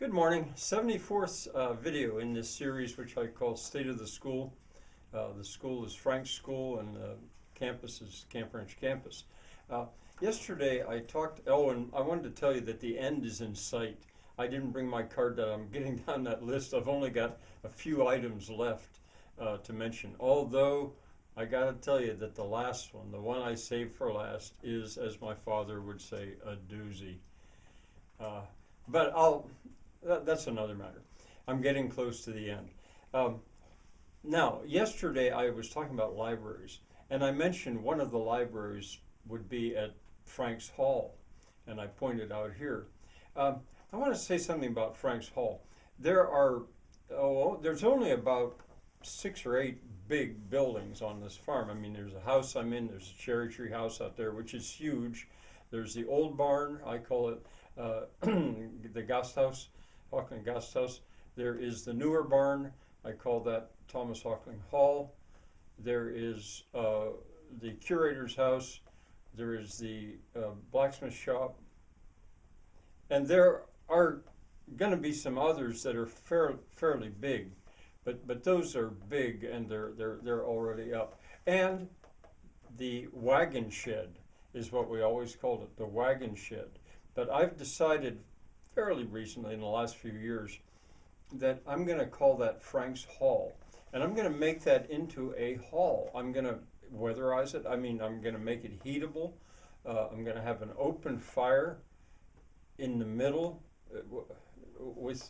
Good morning. 74th video in this series, which I call State of the School. The school is Frank's School, and the campus is Camp Ranch Campus. Yesterday I talked, and I wanted to tell you that the end is in sight. I didn't bring my card that I'm getting down that list. I've only got a few items left to mention. Although I got to tell you that the last one, the one I saved for last, is, as my father would say, a doozy. But that's another matter. I'm getting close to the end. Now, yesterday I was talking about libraries, and I mentioned one of the libraries would be at Frank's Hall, and I pointed out here. I want to say something about Frank's Hall. There's only about 6 or 8 big buildings on this farm. I mean, there's a house I'm in, there's a cherry tree house out there, which is huge. There's the old barn, I call it the Gasthaus, Hockling Gasthaus. There is the newer barn, I call that Thomas Hockling Hall. There is the curator's house. There is the blacksmith shop. And there are going to be some others that are fairly big, but those are big, and they're already up. And the wagon shed is what we always called it, the wagon shed. But I've decided fairly recently, in the last few years, that I'm going to call that Frank's Hall. And I'm going to make that into a hall. I'm going to weatherize it. I mean, I'm going to make it heatable. I'm going to have an open fire in the middle with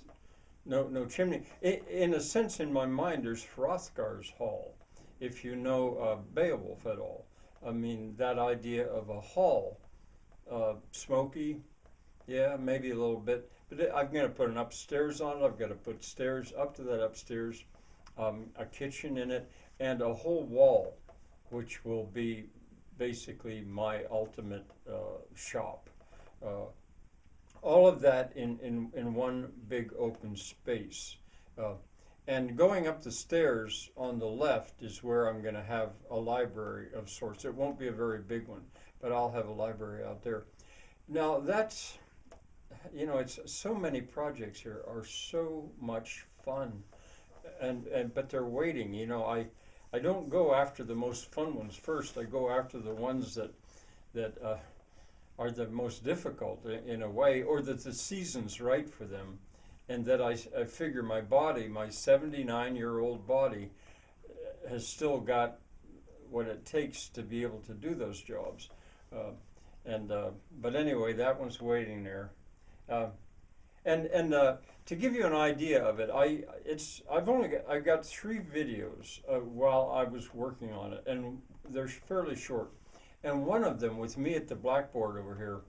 no chimney. In a sense, in my mind, there's Hrothgar's Hall, if you know Beowulf at all. I mean, that idea of a hall, smoky, yeah, maybe a little bit, but I'm going to put an upstairs on it. I've got to put stairs up to that upstairs, a kitchen in it, and a whole wall, which will be basically my ultimate shop. All of that in one big open space. And going up the stairs on the left is where I'm going to have a library of sorts. It won't be a very big one, but I'll have a library out there. Now that's, it's so many projects here are so much fun, but they're waiting. I don't go after the most fun ones first. I go after the ones that are the most difficult in a way, or that the season's right for them. And that I figure my body, my 79-year-old body, has still got what it takes to be able to do those jobs. But anyway, that one's waiting there. To give you an idea of it, I've got 3 videos while I was working on it, and they're fairly short. And one of them, with me at the blackboard over here,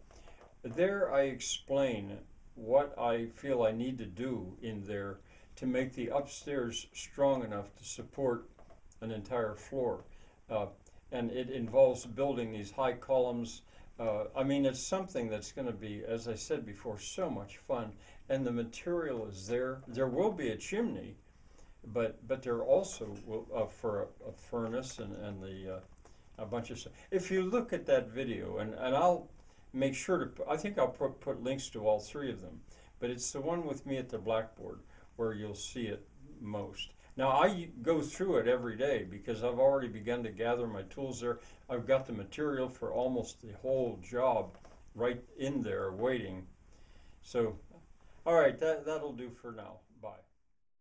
there I explain what I feel I need to do in there to make the upstairs strong enough to support an entire floor. And it involves building these high columns. I mean, it's something that's going to be, as I said before, so much fun. And the material is there. There will be a chimney, but there also will, for a furnace and a bunch of stuff. If you look at that video, and I'll make sure to, I think I'll put links to all 3 of them, but it's the one with me at the blackboard where you'll see it most. Now, I go through it every day because I've already begun to gather my tools there. I've got the material for almost the whole job right in there waiting. So, all right, that'll do for now. Bye.